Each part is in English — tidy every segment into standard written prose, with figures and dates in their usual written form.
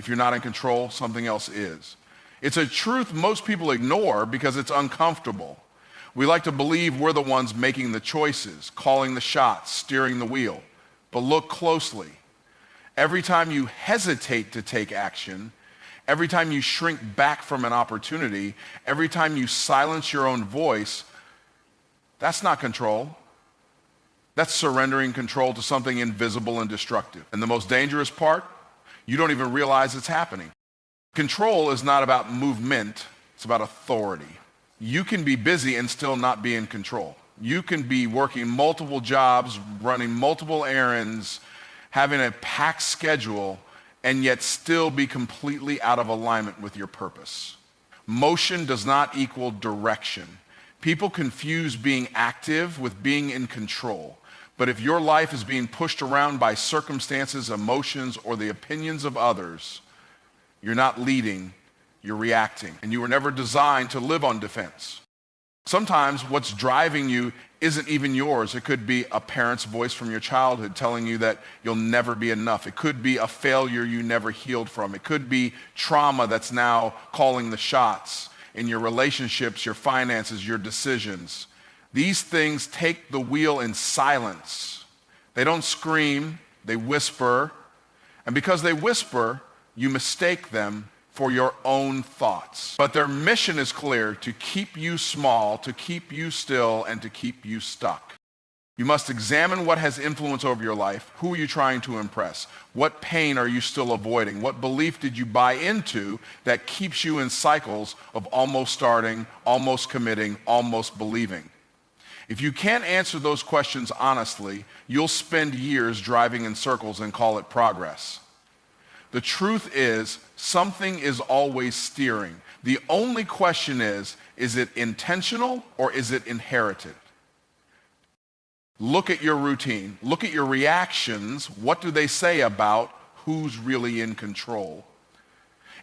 If you're not in control, something else is. It's a truth most people ignore because it's uncomfortable. We like to believe we're the ones making the choices, calling the shots, steering the wheel. But look closely. Every time you hesitate to take action, every time you shrink back from an opportunity, every time you silence your own voice, that's not control. That's surrendering control to something invisible and destructive. And the most dangerous part, you don't even realize it's happening. Control is not about movement, it's about authority. You can be busy and still not be in control. You can be working multiple jobs, running multiple errands, having a packed schedule, and yet still be completely out of alignment with your purpose. Motion does not equal direction. People confuse being active with being in control. But if your life is being pushed around by circumstances, emotions, or the opinions of others, you're not leading, you're reacting. And you were never designed to live on defense. Sometimes what's driving you isn't even yours. It could be a parent's voice from your childhood telling you that you'll never be enough. It could be a failure you never healed from. It could be trauma that's now calling the shots in your relationships, your finances, your decisions. These things take the wheel in silence. They don't scream, they whisper. And because they whisper, you mistake them for your own thoughts. But their mission is clear: to keep you small, to keep you still, and to keep you stuck. You must examine what has influence over your life. Who are you trying to impress? What pain are you still avoiding? What belief did you buy into that keeps you in cycles of almost starting, almost committing, almost believing? If you can't answer those questions honestly, you'll spend years driving in circles and call it progress. The truth is, something is always steering. The only question is it intentional or is it inherited? Look at your routine. Look at your reactions. What do they say about who's really in control?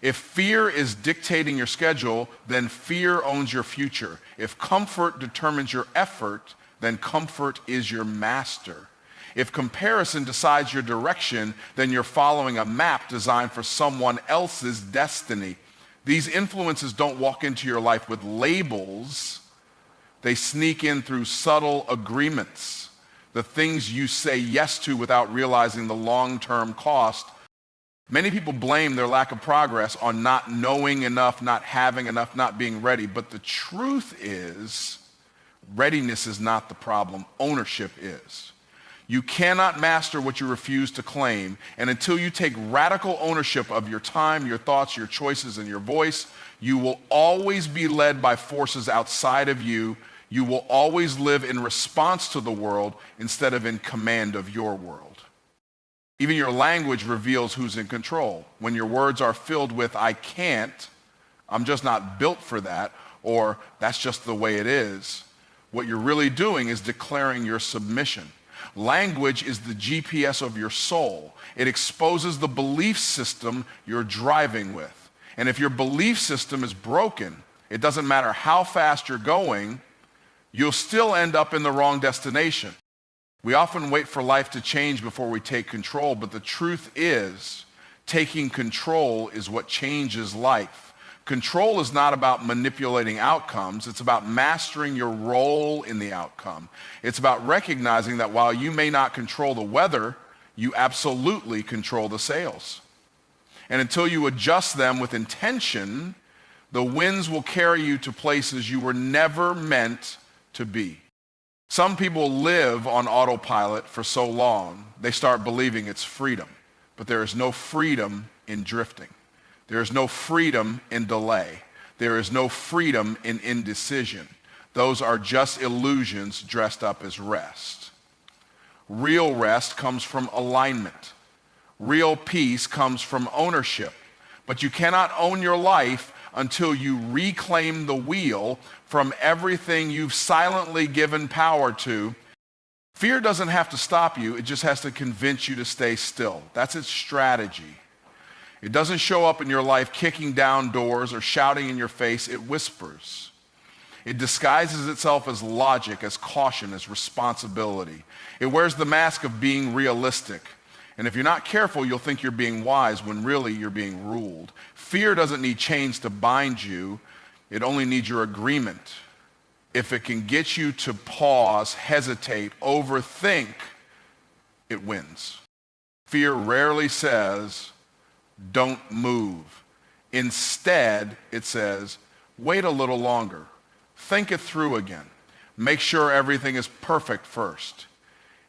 If fear is dictating your schedule, then fear owns your future. If comfort determines your effort, then comfort is your master. If comparison decides your direction, then you're following a map designed for someone else's destiny. These influences don't walk into your life with labels. They sneak in through subtle agreements, the things you say yes to without realizing the long-term cost. Many people blame their lack of progress on not knowing enough, not having enough, not being ready. But the truth is, readiness is not the problem. Ownership is. You cannot master what you refuse to claim. And until you take radical ownership of your time, your thoughts, your choices, and your voice, you will always be led by forces outside of you. You will always live in response to the world instead of in command of your world. Even your language reveals who's in control. When your words are filled with, "I can't," "I'm just not built for that," or "that's just the way it is," what you're really doing is declaring your submission. Language is the GPS of your soul. It exposes the belief system you're driving with. And if your belief system is broken, it doesn't matter how fast you're going, you'll still end up in the wrong destination. We often wait for life to change before we take control, but the truth is, taking control is what changes life. Control is not about manipulating outcomes. It's about mastering your role in the outcome. It's about recognizing that while you may not control the weather, you absolutely control the sails. And until you adjust them with intention, the winds will carry you to places you were never meant to be. Some people live on autopilot for so long, they start believing it's freedom. But there is no freedom in drifting. There is no freedom in delay. There is no freedom in indecision. Those are just illusions dressed up as rest. Real rest comes from alignment. Real peace comes from ownership. But you cannot own your life until you reclaim the wheel from everything you've silently given power to. Fear doesn't have to stop you, it just has to convince you to stay still. That's its strategy. It doesn't show up in your life kicking down doors or shouting in your face, it whispers. It disguises itself as logic, as caution, as responsibility. It wears the mask of being realistic. And if you're not careful, you'll think you're being wise when really you're being ruled. Fear doesn't need chains to bind you. It only needs your agreement. If it can get you to pause, hesitate, overthink, it wins. Fear rarely says, don't move. Instead, it says, wait a little longer. Think it through again. Make sure everything is perfect first.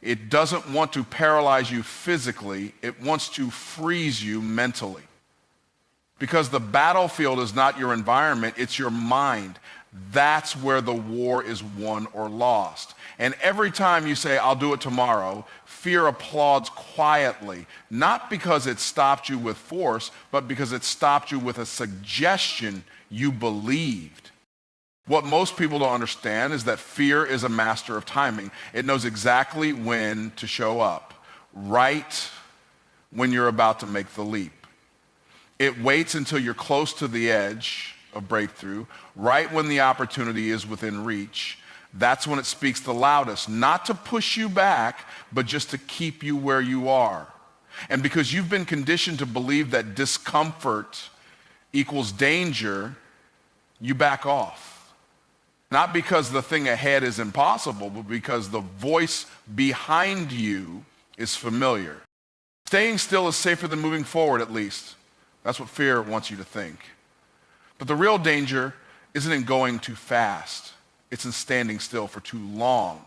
It doesn't want to paralyze you physically. It wants to freeze you mentally. Because the battlefield is not your environment, it's your mind. That's where the war is won or lost. And every time you say, I'll do it tomorrow, fear applauds quietly, not because it stopped you with force, but because it stopped you with a suggestion you believed. What most people don't understand is that fear is a master of timing. It knows exactly when to show up, right when you're about to make the leap. It waits until you're close to the edge of breakthrough, right when the opportunity is within reach. That's when it speaks the loudest, not to push you back, but just to keep you where you are. And because you've been conditioned to believe that discomfort equals danger, you back off. Not because the thing ahead is impossible, but because the voice behind you is familiar. Staying still is safer than moving forward, at least. That's what fear wants you to think. But the real danger isn't in going too fast. It's in standing still for too long.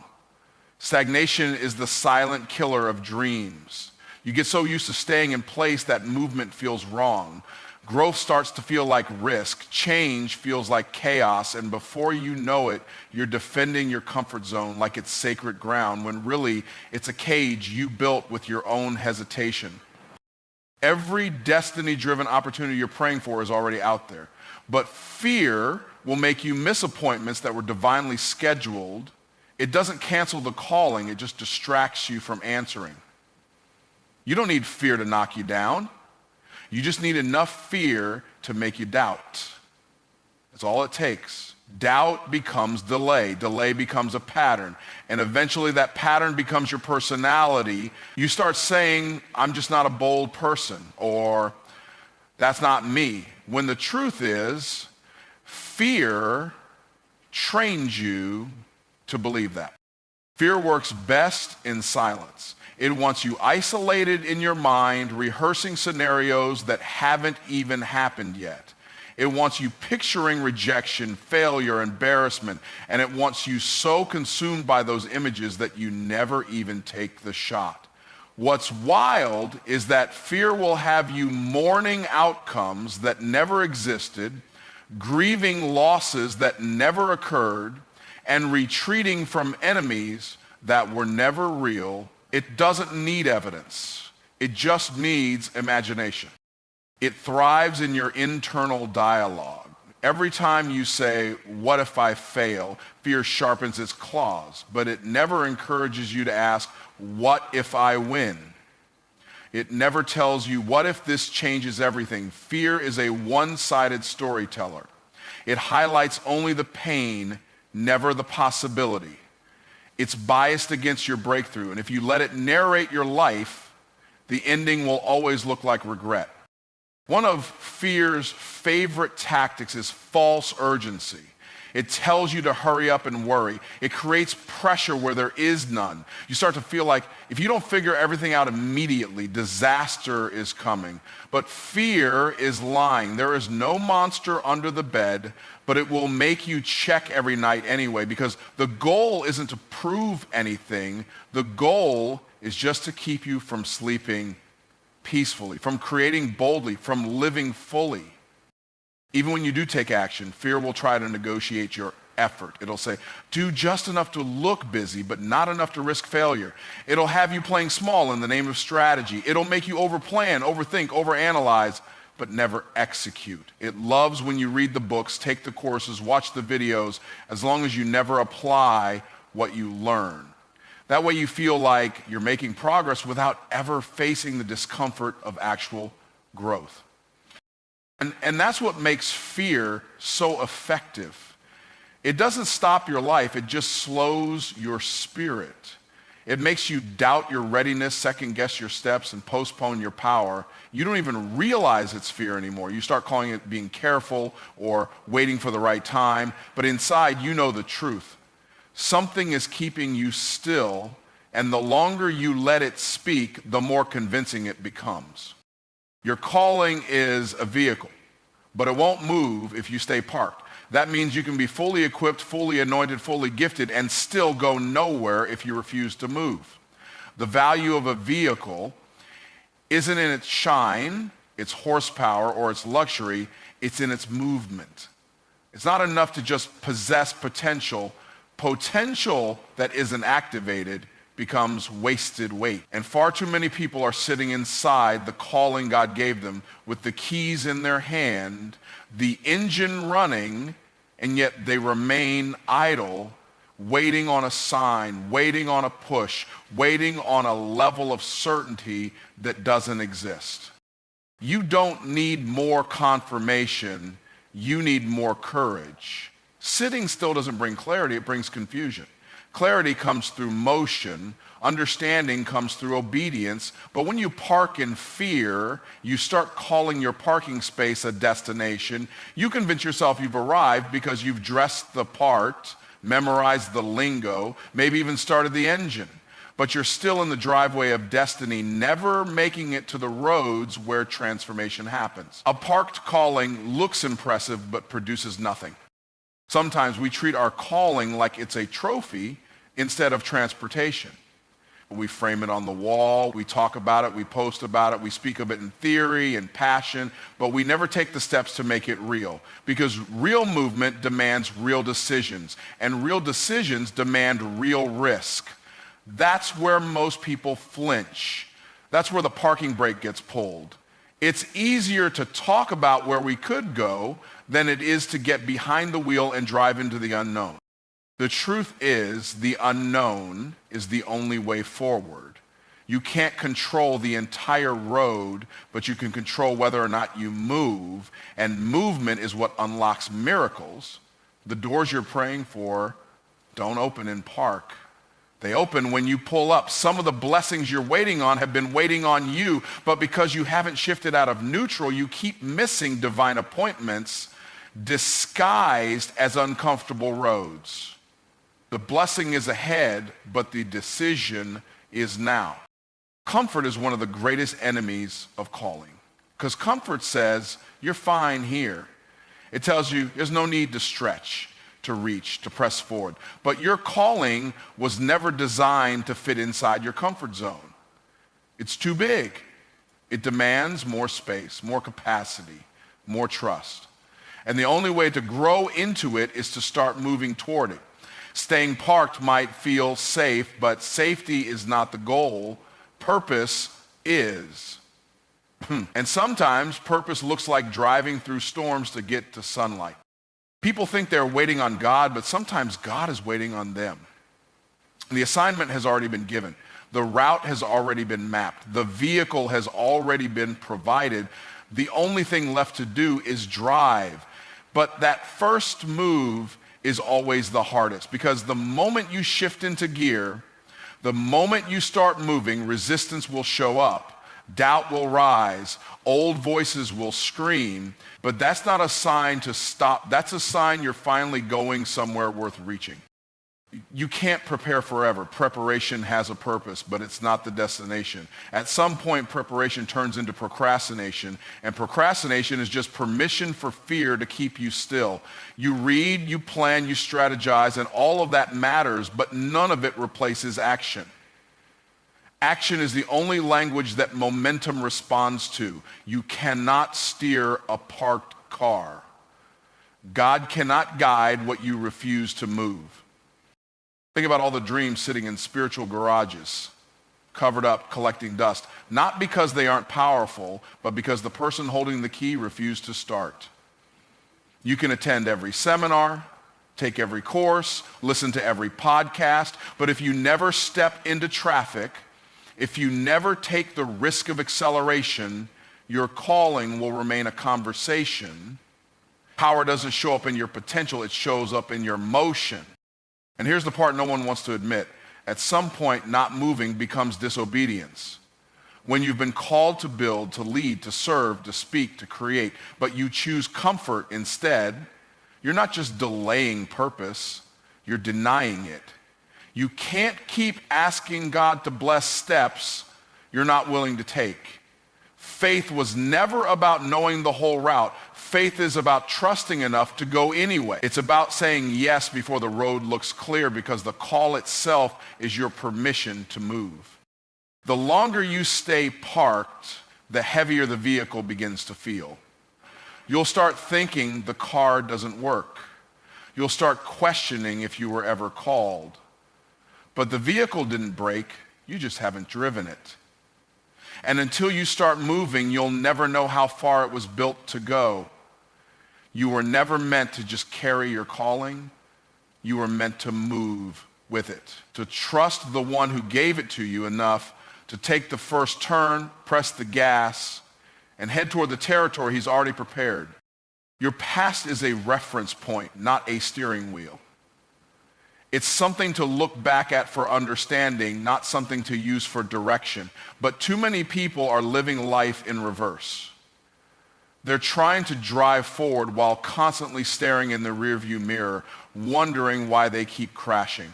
Stagnation is the silent killer of dreams. You get so used to staying in place that movement feels wrong. Growth starts to feel like risk. Change feels like chaos. And before you know it, you're defending your comfort zone like it's sacred ground, when really it's a cage you built with your own hesitation. Every destiny-driven opportunity you're praying for is already out there. But fear will make you miss appointments that were divinely scheduled. It doesn't cancel the calling, it just distracts you from answering. You don't need fear to knock you down. You just need enough fear to make you doubt. That's all it takes. Doubt becomes delay. Delay becomes a pattern. And eventually that pattern becomes your personality. You start saying, I'm just not a bold person, or that's not me. When the truth is, fear trains you to believe that. Fear works best in silence. It wants you isolated in your mind, rehearsing scenarios that haven't even happened yet. It wants you picturing rejection, failure, embarrassment, and it wants you so consumed by those images that you never even take the shot. What's wild is that fear will have you mourning outcomes that never existed, grieving losses that never occurred, and retreating from enemies that were never real. It doesn't need evidence. It just needs imagination. It thrives in your internal dialogue. Every time you say, what if I fail? Fear sharpens its claws, but it never encourages you to ask, what if I win? It never tells you, what if this changes everything? Fear is a one-sided storyteller. It highlights only the pain, never the possibility. It's biased against your breakthrough, and if you let it narrate your life, the ending will always look like regret. One of fear's favorite tactics is false urgency. It tells you to hurry up and worry. It creates pressure where there is none. You start to feel like if you don't figure everything out immediately, disaster is coming. But fear is lying. There is no monster under the bed, but it will make you check every night anyway, because the goal isn't to prove anything. The goal is just to keep you from sleeping peacefully, from creating boldly, from living fully. Even when you do take action, fear will try to negotiate your effort. It'll say, do just enough to look busy, but not enough to risk failure. It'll have you playing small in the name of strategy. It'll make you overplan, overthink, overanalyze, but never execute. It loves when you read the books, take the courses, watch the videos, as long as you never apply what you learn. That way you feel like you're making progress without ever facing the discomfort of actual growth. And that's what makes fear so effective. It doesn't stop your life, it just slows your spirit. It makes you doubt your readiness, second guess your steps, and postpone your power. You don't even realize it's fear anymore. You start calling it being careful or waiting for the right time, but inside you know the truth. Something is keeping you still, and the longer you let it speak, the more convincing it becomes. Your calling is a vehicle, but it won't move if you stay parked. That means you can be fully equipped, fully anointed, fully gifted, and still go nowhere if you refuse to move. The value of a vehicle isn't in its shine, its horsepower, or its luxury. It's in its movement. It's not enough to just possess potential. Potential that isn't activated becomes wasted weight. And far too many people are sitting inside the calling God gave them with the keys in their hand, the engine running, and yet they remain idle, waiting on a sign, waiting on a push, waiting on a level of certainty that doesn't exist. You don't need more confirmation, you need more courage. Sitting still doesn't bring clarity, it brings confusion. Clarity comes through motion. Understanding comes through obedience. But when you park in fear, you start calling your parking space a destination. You convince yourself you've arrived because you've dressed the part, memorized the lingo, maybe even started the engine. But you're still in the driveway of destiny, never making it to the roads where transformation happens. A parked calling looks impressive but produces nothing. Sometimes we treat our calling like it's a trophy instead of transportation. We frame it on the wall, we talk about it, we post about it, we speak of it in theory and passion, but we never take the steps to make it real. Because real movement demands real decisions, and real decisions demand real risk. That's where most people flinch. That's where the parking brake gets pulled. It's easier to talk about where we could go than it is to get behind the wheel and drive into the unknown. The truth is, the unknown is the only way forward. You can't control the entire road, but you can control whether or not you move, and movement is what unlocks miracles. The doors you're praying for don't open in park. They open when you pull up. Some of the blessings you're waiting on have been waiting on you, but because you haven't shifted out of neutral, you keep missing divine appointments disguised as uncomfortable roads. The blessing is ahead, but the decision is now. Comfort is one of the greatest enemies of calling, because comfort says, you're fine here. It tells you there's no need to stretch, to reach, to press forward. But your calling was never designed to fit inside your comfort zone. It's too big. It demands more space, more capacity, more trust. And the only way to grow into it is to start moving toward it. Staying parked might feel safe, but safety is not the goal. Purpose is. And sometimes purpose looks like driving through storms to get to sunlight. People think they're waiting on God, but sometimes God is waiting on them. The assignment has already been given. The route has already been mapped. The vehicle has already been provided. The only thing left to do is drive. But that first move is always the hardest, because the moment you shift into gear, the moment you start moving, resistance will show up, doubt will rise, old voices will scream, but that's not a sign to stop. That's a sign you're finally going somewhere worth reaching. You can't prepare forever. Preparation has a purpose, but it's not the destination. At some point, preparation turns into procrastination, and procrastination is just permission for fear to keep you still. You read, you plan, you strategize, and all of that matters, but none of it replaces action. Action is the only language that momentum responds to. You cannot steer a parked car. God cannot guide what you refuse to move. Think about all the dreams sitting in spiritual garages, covered up, collecting dust, not because they aren't powerful, but because the person holding the key refused to start. You can attend every seminar, take every course, listen to every podcast, but if you never step into traffic, if you never take the risk of acceleration, your calling will remain a conversation. Power doesn't show up in your potential, it shows up in your motion. And here's the part no one wants to admit. At some point, not moving becomes disobedience. When you've been called to build, to lead, to serve, to speak, to create, but you choose comfort instead, you're not just delaying purpose, you're denying it. You can't keep asking God to bless steps you're not willing to take. Faith was never about knowing the whole route. Faith is about trusting enough to go anyway. It's about saying yes before the road looks clear, because the call itself is your permission to move. The longer you stay parked, the heavier the vehicle begins to feel. You'll start thinking the car doesn't work. You'll start questioning if you were ever called. But the vehicle didn't break, you just haven't driven it. And until you start moving, you'll never know how far it was built to go. You were never meant to just carry your calling. You were meant to move with it, to trust the one who gave it to you enough to take the first turn, press the gas, and head toward the territory he's already prepared. Your past is a reference point, not a steering wheel. It's something to look back at for understanding, not something to use for direction. But too many people are living life in reverse. They're trying to drive forward while constantly staring in the rearview mirror, wondering why they keep crashing.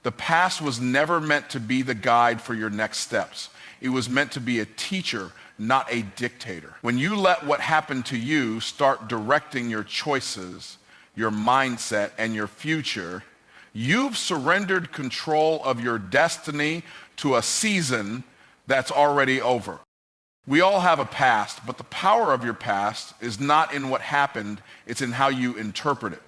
The past was never meant to be the guide for your next steps. It was meant to be a teacher, not a dictator. When you let what happened to you start directing your choices, your mindset, and your future, you've surrendered control of your destiny to a season that's already over. We all have a past, but the power of your past is not in what happened, it's in how you interpret it.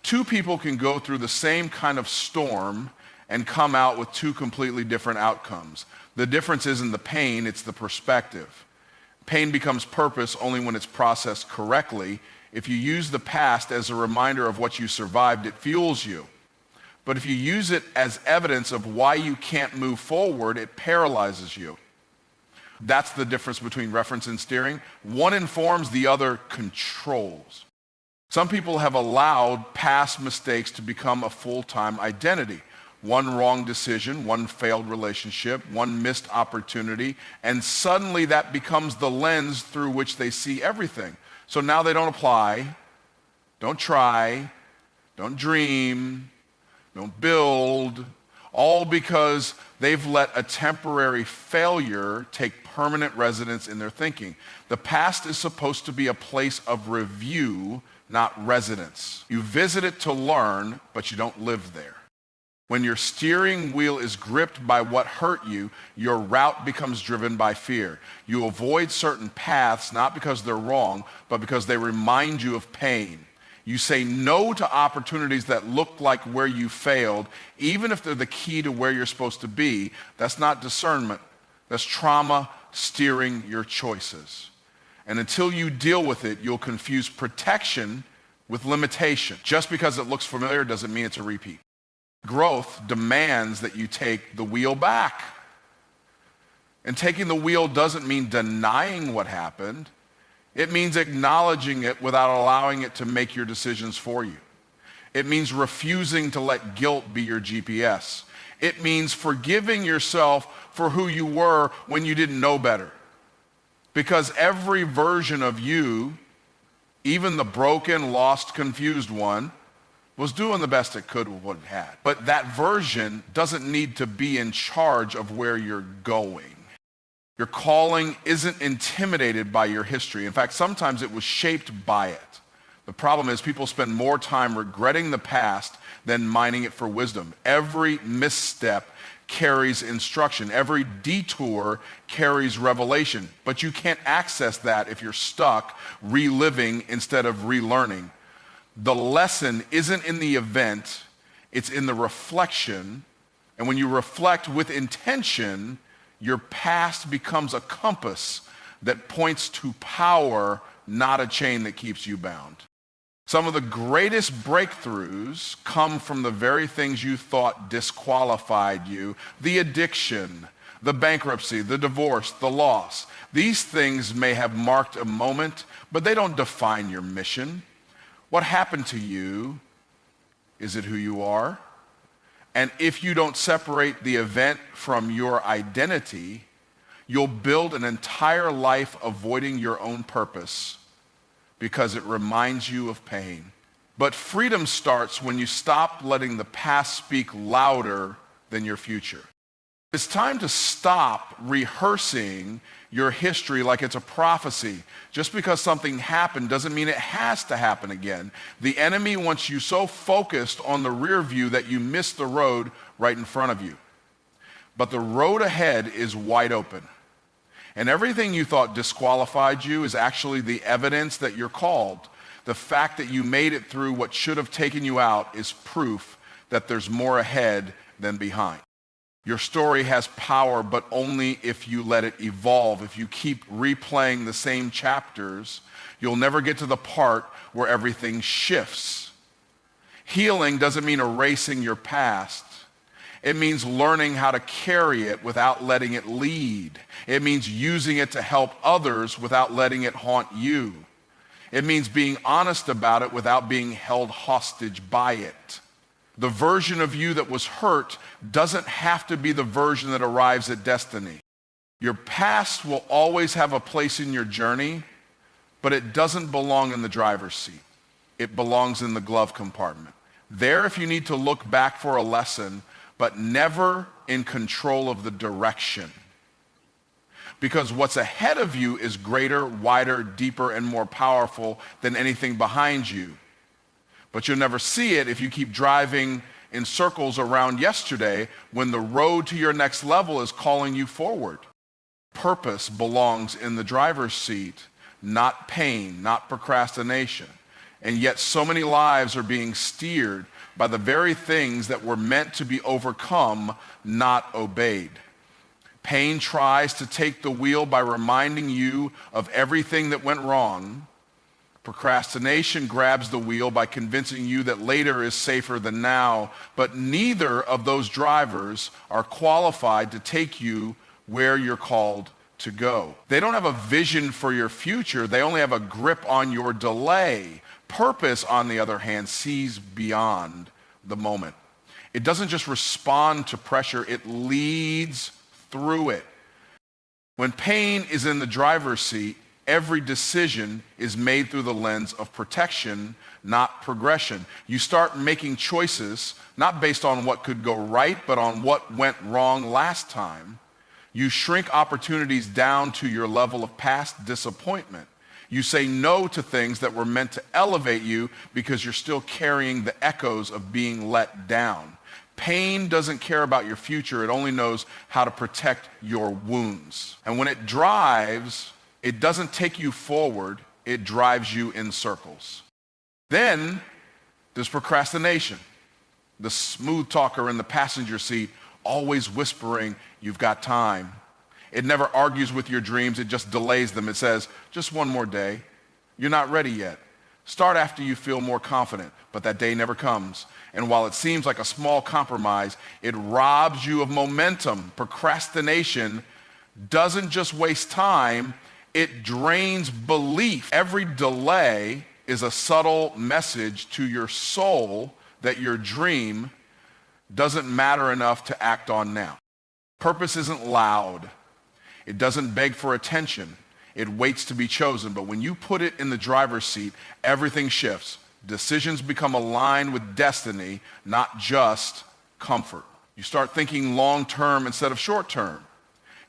Two people can go through the same kind of storm and come out with two completely different outcomes. The difference isn't the pain, it's the perspective. Pain becomes purpose only when it's processed correctly. If you use the past as a reminder of what you survived, it fuels you. But if you use it as evidence of why you can't move forward, it paralyzes you. That's the difference between reference and steering. One informs, the other controls. Some people have allowed past mistakes to become a full-time identity. One wrong decision, one failed relationship, one missed opportunity, and suddenly that becomes the lens through which they see everything. So now they don't apply, don't try, don't dream, don't build, all because they've let a temporary failure take permanent residence in their thinking. The past is supposed to be a place of review, not residence. You visit it to learn, but you don't live there. When your steering wheel is gripped by what hurt you, your route becomes driven by fear. You avoid certain paths not because they're wrong, but because they remind you of pain. You say no to opportunities that look like where you failed, even if they're the key to where you're supposed to be. That's not discernment. That's trauma steering your choices. And until you deal with it, you'll confuse protection with limitation. Just because it looks familiar doesn't mean it's a repeat. Growth demands that you take the wheel back. And taking the wheel doesn't mean denying what happened. It means acknowledging it without allowing it to make your decisions for you. It means refusing to let guilt be your GPS. It means forgiving yourself for who you were when you didn't know better. Because every version of you, even the broken, lost, confused one, was doing the best it could with what it had. But that version doesn't need to be in charge of where you're going. Your calling isn't intimidated by your history. In fact, sometimes it was shaped by it. The problem is people spend more time regretting the past than mining it for wisdom. Every misstep carries instruction. Every detour carries revelation. But you can't access that if you're stuck reliving instead of relearning. The lesson isn't in the event, it's in the reflection. And when you reflect with intention, your past becomes a compass that points to power, not a chain that keeps you bound. Some of the greatest breakthroughs come from the very things you thought disqualified you: the addiction, the bankruptcy, the divorce, the loss. These things may have marked a moment, but they don't define your mission. What happened to you? Is it who you are? And if you don't separate the event from your identity, you'll build an entire life avoiding your own purpose because it reminds you of pain. But freedom starts when you stop letting the past speak louder than your future. It's time to stop rehearsing your history like it's a prophecy. Just because something happened doesn't mean it has to happen again. The enemy wants you so focused on the rear view that you miss the road right in front of you. But the road ahead is wide open. And everything you thought disqualified you is actually the evidence that you're called. The fact that you made it through what should have taken you out is proof that there's more ahead than behind. Your story has power, but only if you let it evolve. If you keep replaying the same chapters, you'll never get to the part where everything shifts. Healing doesn't mean erasing your past. It means learning how to carry it without letting it lead. It means using it to help others without letting it haunt you. It means being honest about it without being held hostage by it. The version of you that was hurt doesn't have to be the version that arrives at destiny. Your past will always have a place in your journey, but it doesn't belong in the driver's seat. It belongs in the glove compartment. There, if you need to look back for a lesson, but never in control of the direction. Because what's ahead of you is greater, wider, deeper, and more powerful than anything behind you. But you'll never see it if you keep driving in circles around yesterday when the road to your next level is calling you forward. Purpose belongs in the driver's seat, not pain, not procrastination. And yet so many lives are being steered by the very things that were meant to be overcome, not obeyed. Pain tries to take the wheel by reminding you of everything that went wrong. Procrastination grabs the wheel by convincing you that later is safer than now, but neither of those drivers are qualified to take you where you're called to go. They don't have a vision for your future. They only have a grip on your delay. Purpose, on the other hand, sees beyond the moment. It doesn't just respond to pressure, it leads through it. When pain is in the driver's seat, every decision is made through the lens of protection, not progression. You start making choices, not based on what could go right, but on what went wrong last time. You shrink opportunities down to your level of past disappointment. You say no to things that were meant to elevate you because you're still carrying the echoes of being let down. Pain doesn't care about your future. It only knows how to protect your wounds. And when it drives, it doesn't take you forward. It drives you in circles. Then there's procrastination. The smooth talker in the passenger seat, always whispering, "You've got time." It never argues with your dreams. It just delays them. It says, "Just one more day. You're not ready yet. Start after you feel more confident." But that day never comes. And while it seems like a small compromise, it robs you of momentum. Procrastination doesn't just waste time, it drains belief. Every delay is a subtle message to your soul that your dream doesn't matter enough to act on now. Purpose isn't loud. It doesn't beg for attention. It waits to be chosen. But when you put it in the driver's seat, everything shifts. Decisions become aligned with destiny, not just comfort. You start thinking long-term instead of short-term.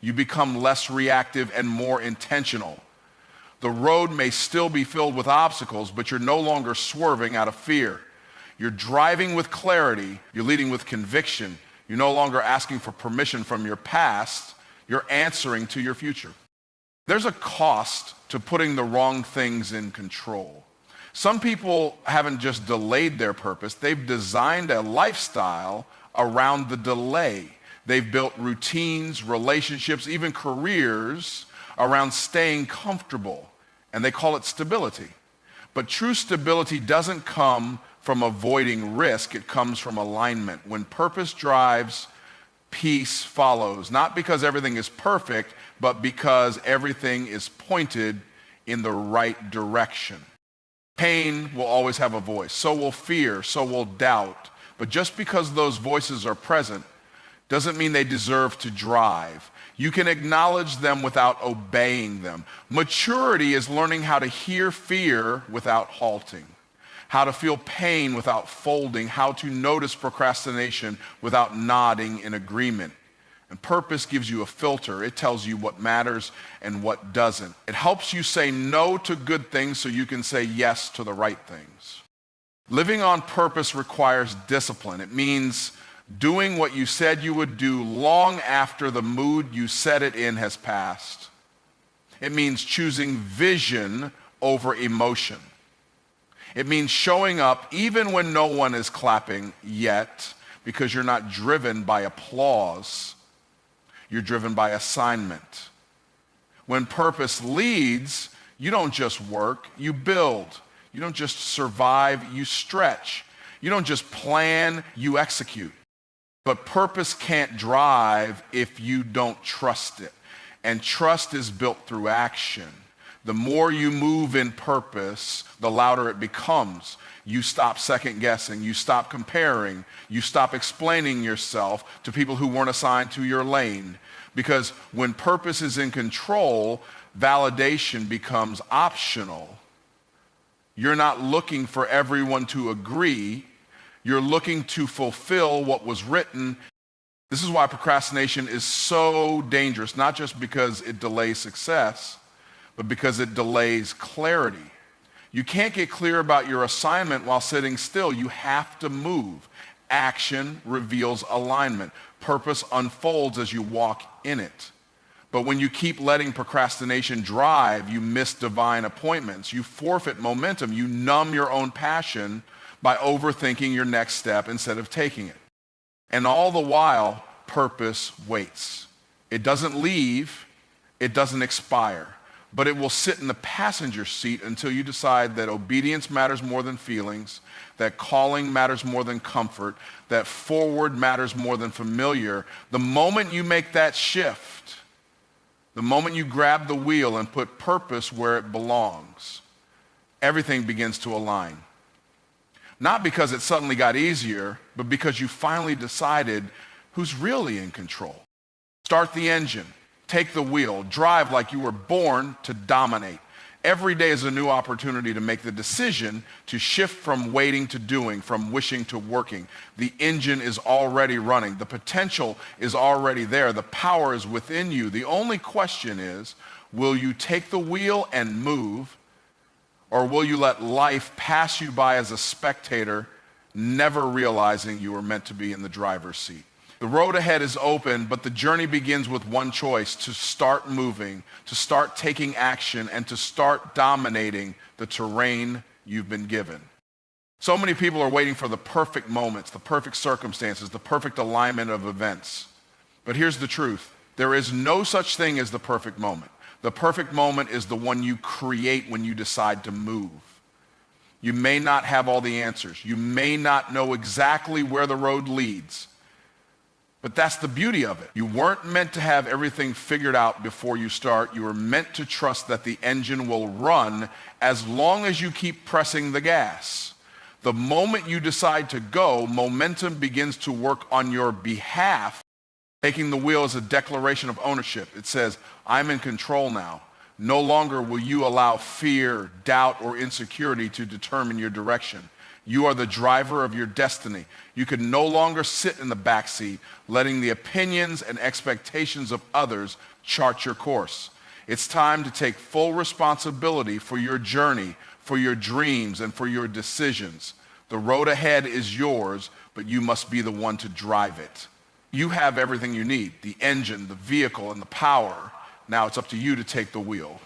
You become less reactive and more intentional. The road may still be filled with obstacles, but you're no longer swerving out of fear. You're driving with clarity. You're leading with conviction. You're no longer asking for permission from your past. You're answering to your future. There's a cost to putting the wrong things in control. Some people haven't just delayed their purpose, they've designed a lifestyle around the delay. They've built routines, relationships, even careers around staying comfortable, and they call it stability. But true stability doesn't come from avoiding risk, it comes from alignment. When purpose drives, peace follows, not because everything is perfect, but because everything is pointed in the right direction. Pain will always have a voice. So will fear, so will doubt. But just because those voices are present doesn't mean they deserve to drive. You can acknowledge them without obeying them. Maturity is learning how to hear fear without halting, how to feel pain without folding, how to notice procrastination without nodding in agreement. And purpose gives you a filter. It tells you what matters and what doesn't. It helps you say no to good things so you can say yes to the right things. Living on purpose requires discipline. It means doing what you said you would do long after the mood you said it in has passed. It means choosing vision over emotion. It means showing up even when no one is clapping yet, because you're not driven by applause. You're driven by assignment. When purpose leads, you don't just work, you build. You don't just survive, you stretch. You don't just plan, you execute. But purpose can't drive if you don't trust it. And trust is built through action. The more you move in purpose, the louder it becomes. You stop second guessing, you stop comparing, you stop explaining yourself to people who weren't assigned to your lane. Because when purpose is in control, validation becomes optional. You're not looking for everyone to agree. You're looking to fulfill what was written. This is why procrastination is so dangerous, not just because it delays success, but because it delays clarity. You can't get clear about your assignment while sitting still. You have to move. Action reveals alignment. Purpose unfolds as you walk in it. But when you keep letting procrastination drive, you miss divine appointments. You forfeit momentum. You numb your own passion by overthinking your next step instead of taking it. And all the while, purpose waits. It doesn't leave. It doesn't expire. But it will sit in the passenger seat until you decide that obedience matters more than feelings, that calling matters more than comfort, that forward matters more than familiar. The moment you make that shift, the moment you grab the wheel and put purpose where it belongs, everything begins to align. Not because it suddenly got easier, but because you finally decided who's really in control. Start the engine. Take the wheel, drive like you were born to dominate. Every day is a new opportunity to make the decision to shift from waiting to doing, from wishing to working. The engine is already running. The potential is already there. The power is within you. The only question is, will you take the wheel and move, or will you let life pass you by as a spectator, never realizing you were meant to be in the driver's seat? The road ahead is open, but the journey begins with one choice: to start moving, to start taking action, and to start dominating the terrain you've been given. So many people are waiting for the perfect moments, the perfect circumstances, the perfect alignment of events. But here's the truth. There is no such thing as the perfect moment. The perfect moment is the one you create when you decide to move. You may not have all the answers. You may not know exactly where the road leads. But that's the beauty of it. You weren't meant to have everything figured out before you start. You were meant to trust that the engine will run as long as you keep pressing the gas. The moment you decide to go, momentum begins to work on your behalf. Taking the wheel is a declaration of ownership. It says, I'm in control now. No longer will you allow fear, doubt, or insecurity to determine your direction. You are the driver of your destiny. You can no longer sit in the backseat, letting the opinions and expectations of others chart your course. It's time to take full responsibility for your journey, for your dreams, and for your decisions. The road ahead is yours, but you must be the one to drive it. You have everything you need: the engine, the vehicle, and the power. Now it's up to you to take the wheel.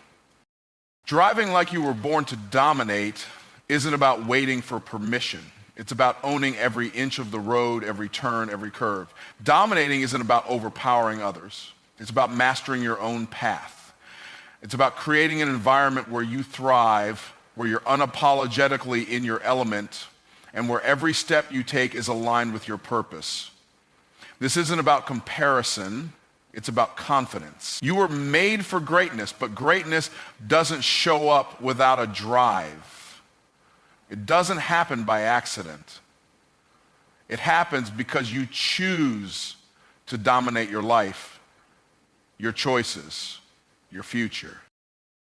Driving like you were born to dominate isn't about waiting for permission. It's about owning every inch of the road, every turn, every curve. Dominating isn't about overpowering others. It's about mastering your own path. It's about creating an environment where you thrive, where you're unapologetically in your element, and where every step you take is aligned with your purpose. This isn't about comparison. It's about confidence. You were made for greatness, but greatness doesn't show up without a drive. It doesn't happen by accident. It happens because you choose to dominate your life, your choices, your future.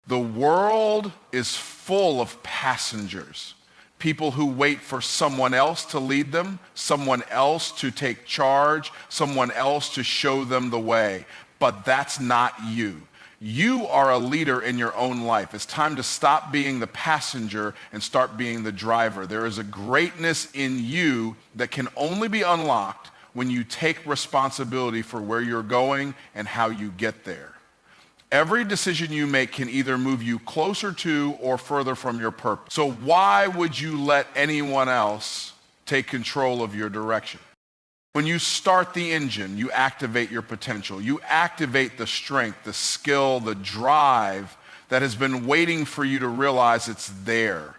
The world is full of passengers, people who wait for someone else to lead them, someone else to take charge, someone else to show them the way. But that's not you. You are a leader in your own life. It's time to stop being the passenger and start being the driver. There is a greatness in you that can only be unlocked when you take responsibility for where you're going and how you get there. Every decision you make can either move you closer to or further from your purpose. So why would you let anyone else take control of your direction? When you start the engine, you activate your potential. You activate the strength, the skill, the drive that has been waiting for you to realize it's there.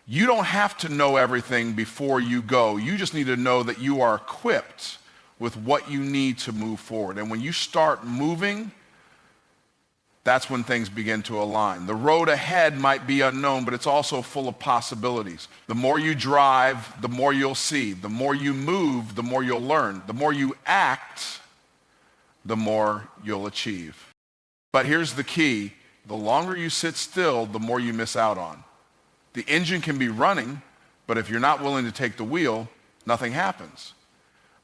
You don't have to know everything before you go. You just need to know that you are equipped with what you need to move forward. And when you start moving, that's when things begin to align. The road ahead might be unknown, but it's also full of possibilities. The more you drive, the more you'll see. The more you move, the more you'll learn. The more you act, the more you'll achieve. But here's the key. The longer you sit still, the more you miss out on. The engine can be running, but if you're not willing to take the wheel, nothing happens.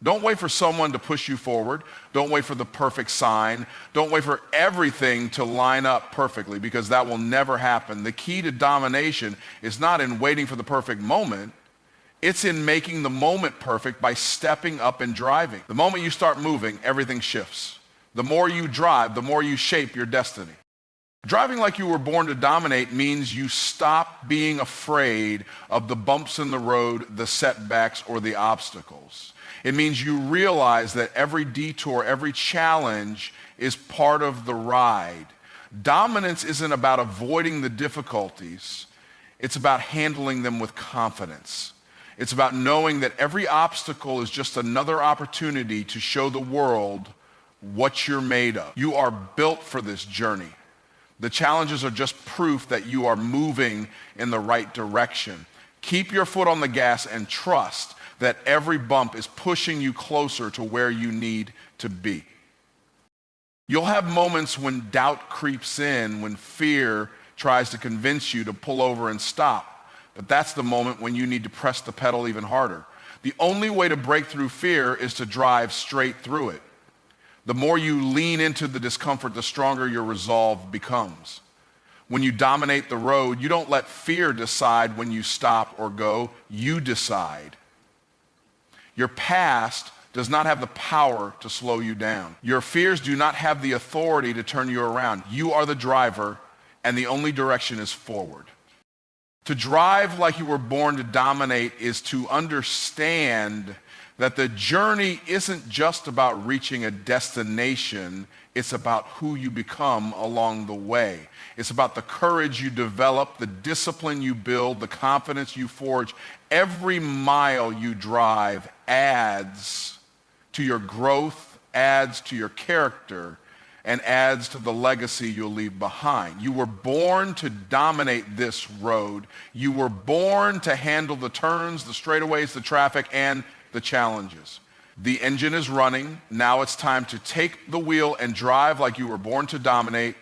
Don't wait for someone to push you forward. Don't wait for the perfect sign. Don't wait for everything to line up perfectly, because that will never happen. The key to domination is not in waiting for the perfect moment. It's in making the moment perfect by stepping up and driving. The moment you start moving, everything shifts. The more you drive, the more you shape your destiny. Driving like you were born to dominate means you stop being afraid of the bumps in the road, the setbacks, or the obstacles. It means you realize that every detour, every challenge is part of the ride. Dominance isn't about avoiding the difficulties. It's about handling them with confidence. It's about knowing that every obstacle is just another opportunity to show the world what you're made of. You are built for this journey. The challenges are just proof that you are moving in the right direction. Keep your foot on the gas and trust that every bump is pushing you closer to where you need to be. You'll have moments when doubt creeps in, when fear tries to convince you to pull over and stop. But that's the moment when you need to press the pedal even harder. The only way to break through fear is to drive straight through it. The more you lean into the discomfort, the stronger your resolve becomes. When you dominate the road, you don't let fear decide when you stop or go. You decide. Your past does not have the power to slow you down. Your fears do not have the authority to turn you around. You are the driver, and the only direction is forward. To drive like you were born to dominate is to understand that the journey isn't just about reaching a destination, it's about who you become along the way. It's about the courage you develop, the discipline you build, the confidence you forge. Every mile you drive adds to your growth, adds to your character, and adds to the legacy you'll leave behind. You were born to dominate this road. You were born to handle the turns, the straightaways, the traffic, and the challenges. The engine is running. Now it's time to take the wheel and drive like you were born to dominate.